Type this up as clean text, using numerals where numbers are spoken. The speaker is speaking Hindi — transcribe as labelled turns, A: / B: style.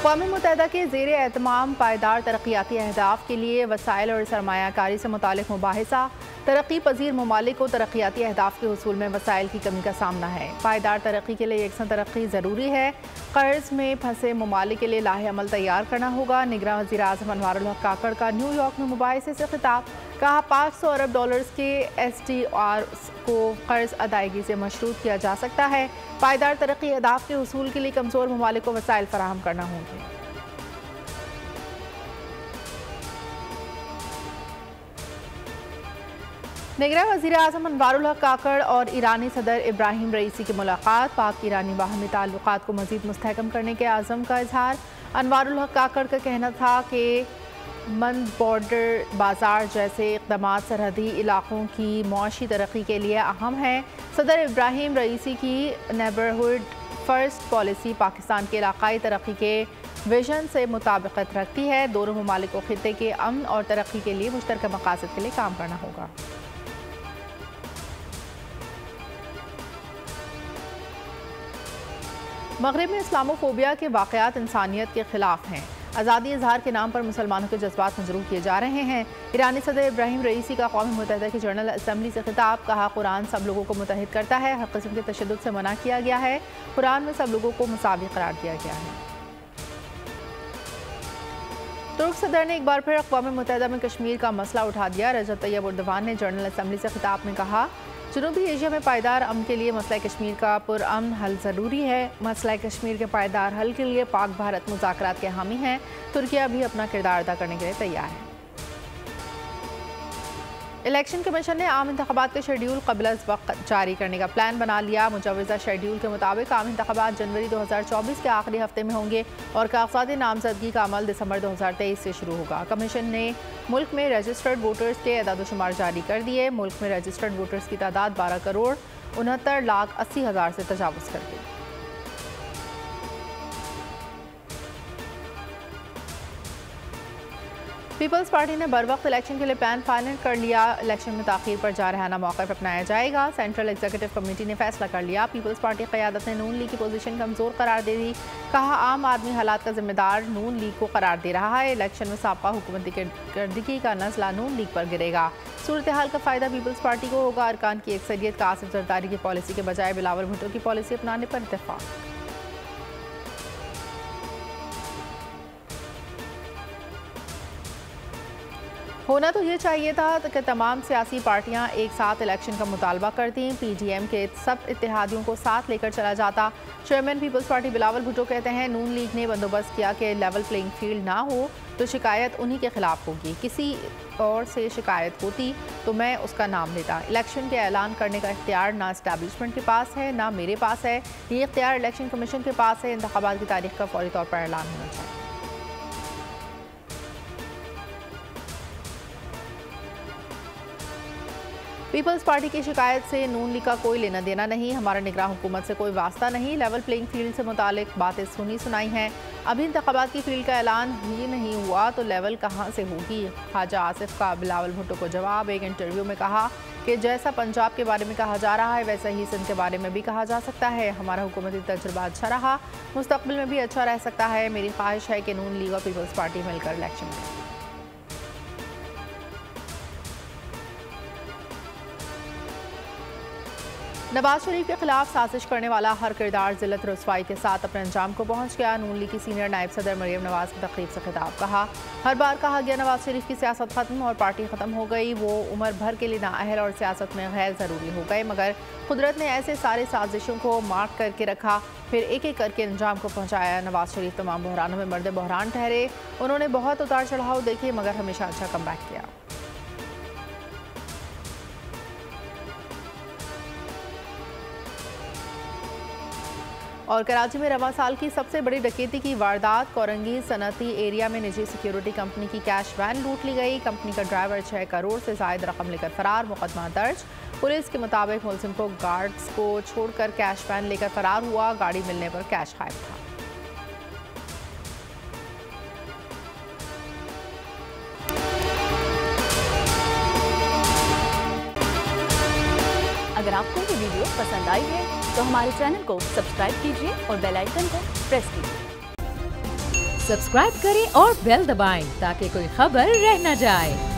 A: अक़वाम मुत्तहिदा के ज़ेर एहतमाम पायदार तरक्याती अहदाफ़ के लिए वसाइल और सरमायाकारी से मुतालिक मुबाहिसा। तरक्की पजीर ममालिक को तरक्याती अहदाफ़ के हसूल में वसाइल की कमी का सामना है। पायदार तरक्की के लिए यकसन तरक्की ज़रूरी है। कर्ज में फंसे ममालिक के लिए लाहे अमल तैयार करना होगा। निगरान वज़ीर आज़म अनवारुल हक काकड़ का न्यूयॉर्क में मुबाहिसे से खिताब। कहा, $500 अरब के SDR को कर्ज अदायगी से मशरूत किया जा सकता है। पायदार तरक्की अहदाफ़ के हसूल के लिए कमज़ोर ममालिक को वसाइल फराहम करना होंगे। निगरान वज़ीर आज़म अनवारुल हक काकड़ और ईरानी सदर इब्राहिम रईसी की मुलाकात। पाक ईरानी बाहमी ताल्लुकात को मज़ीद मुस्तहकम करने के आज़म का इजहार। अनवारुल हक काकड़ का कहना था कि मंद बॉर्डर बाजार जैसे इक़दामात सरहदी इलाक़ों की मौशी तरक्की के लिए अहम है। सदर इब्राहिम रईसी की नेबरहुड फ़र्स्ट पॉलिसी पाकिस्तान के इलाक़ाई तरक्की के विजन से मुताबिकत रखती है। दोनों ममालिक को खित्ते के अमन और तरक्की के लिए मुश्तरका मकासद के लिए काम करना होगा। मग़रिब में इस्लामोफोबिया के वाक़यात इंसानियत के ख़िलाफ़ हैं। आज़ादी इज़हार के नाम पर मुसलमानों के जज्बात मजरूह किए जा रहे हैं। ईरानी सदर इब्राहिम रईसी का अक़वाम मुत्तहिदा की जनरल असम्बली से खिताब। कहा, कुरान सब लोगों को मुत्तहिद करता है। हर किस्म के तशद्दुद से मना किया गया है। कुरान में सब लोगों को मुसावी करार दिया गया है। तुर्क सदर ने एक बार फिर अक़वाम मुत्तहिदा में कश्मीर का मसला उठा दिया। रजब तैयब एर्दोगान ने जनरल असम्बली से खिताब में कहा, जनूबी एशिया में पायदार अमन के लिए मसला कश्मीर का पुरअमन हल ज़रूरी है। मसला कश्मीर के पायदार हल के लिए पाक भारत मुज़ाकरात के हामी हैं। तुर्किया भी अपना किरदार अदा करने के लिए तैयार है। इलेक्शन कमीशन ने आम इंतख़ाबात का शेड्यूल क़ब्ल अज़ वक्त जारी करने का प्लान बना लिया। मुजवज़ा शेड्यूल के मुताबिक आम इंतख़ाबात जनवरी 2024 के आखिरी हफ्ते में होंगे और कागज़ाती नामज़दगी का अमल दिसंबर 2023 से शुरू होगा। कमीशन ने मुल्क में रजिस्टर्ड वोटर्स के एदाद-ओ-शुमार जारी कर दिए। मुल्क में रजिस्टर्ड वोटर्स की तादाद 12,69,80,000 से तजावुज़ कर गई। पीपल्स पार्टी ने बर वक्त इलेक्शन के लिए प्लान फाइनल कर लिया। इलेक्शन में ताख़ीर पर जारहाना मौक़िफ़ अपनाया जाएगा। सेंट्रल एग्जीक्यूटिव कमेटी ने फैसला कर लिया। पीपल्स पार्टी क़यादत ने नून लीग की पोजीशन कमज़ोर करार दे दी। कहा, आम आदमी हालात का जिम्मेदार नून लीग को करार दे रहा है। इलेक्शन में साबका हुकूमती कारकर्दगी का नज़ला नून लीग पर गिरेगा। सूरत हाल का फ़ायदा पीपल्स पार्टी को होगा। अरकान की अक्सरियत का आसिफ जरदारी की पॉलिसी के बजाय बिलावल भुट्टो की पॉलिसी अपनाने पर इत्तेफ़ाक़। होना तो ये चाहिए था कि तमाम सियासी पार्टियां एक साथ इलेक्शन का मुतालबा करती। PDM के सब इत्तेहादियों को साथ लेकर चला जाता। Chairman people's party Bilawal Bhutto कहते हैं, नून लीग ने बंदोबस्त किया कि लेवल प्लेइंग फील्ड ना हो तो शिकायत उन्हीं के खिलाफ होगी। किसी और से शिकायत होती तो मैं उसका नाम लेता। इलेक्शन के ऐलान करने का इख्तियार ना इस्टेब्लिशमेंट के पास है ना मेरे पास है। ये इख्तियार इलेक्शन कमीशन के पास है। इंतखाबात की तारीख का फौरी तौर पर ऐलान होना चाहिए। पीपल्स पार्टी की शिकायत से नून लीग का कोई लेना देना नहीं। हमारा निगरान हुकूमत से कोई वास्ता नहीं। लेवल प्लेइंग फील्ड से मुतालिक बातें सुनाई हैं। अभी इंतखाबात की फील्ड का ऐलान ही नहीं हुआ तो लेवल कहाँ से होगी। ख्वाजा आसिफ का बिलावल भुट्टो को जवाब। एक इंटरव्यू में कहा कि जैसा पंजाब के बारे में कहा जा रहा है वैसा ही सिंध के बारे में भी कहा जा सकता है। हमारा हुकूमती तजुर्बा अच्छा रहा, मुस्तकबिल में भी अच्छा रह सकता है। मेरी ख्वाहिश है कि नून लीग और पीपल्स पार्टी मिलकर इलेक्शन में। नवाज शरीफ के खिलाफ साजिश करने वाला हर किरदार जिल्लत रुसवाई के साथ अपने अंजाम को पहुंच गया। नून लीग की सीनियर नायब सदर मरियम नवाज की तकरीब से खिताब। कहा, हर बार कहा गया नवाज शरीफ की सियासत खत्म और पार्टी ख़त्म हो गई। वो उम्र भर के लिए नाअहल और सियासत में गैर ज़रूरी हो गए, मगर कुदरत ने ऐसे सारे साजिशों को मार्क करके रखा, फिर एक एक करके अंजाम को पहुँचाया। नवाज शरीफ तमाम बहरानों में मर्द बहरान ठहरे। उन्होंने बहुत उतार चढ़ाव देखे मगर हमेशा अच्छा कमबैक किया। और कराची में रवा साल की सबसे बड़ी डकैती की वारदात। कोरंगी सनती एरिया में निजी सिक्योरिटी कंपनी की कैश वैन लूट ली गई। कंपनी का ड्राइवर 6 करोड़ से ज़ायद रकम लेकर फरार। मुकदमा दर्ज। पुलिस के मुताबिक मुलजिम को गार्ड्स को छोड़कर कैश वैन लेकर फरार हुआ। गाड़ी मिलने पर कैश गायब था।
B: अगर आपको ये वीडियो पसंद आई है तो हमारे चैनल को सब्सक्राइब कीजिए और बेल आइकन को प्रेस कीजिए। सब्सक्राइब करें और बेल दबाएं ताकि कोई खबर रह न जाए।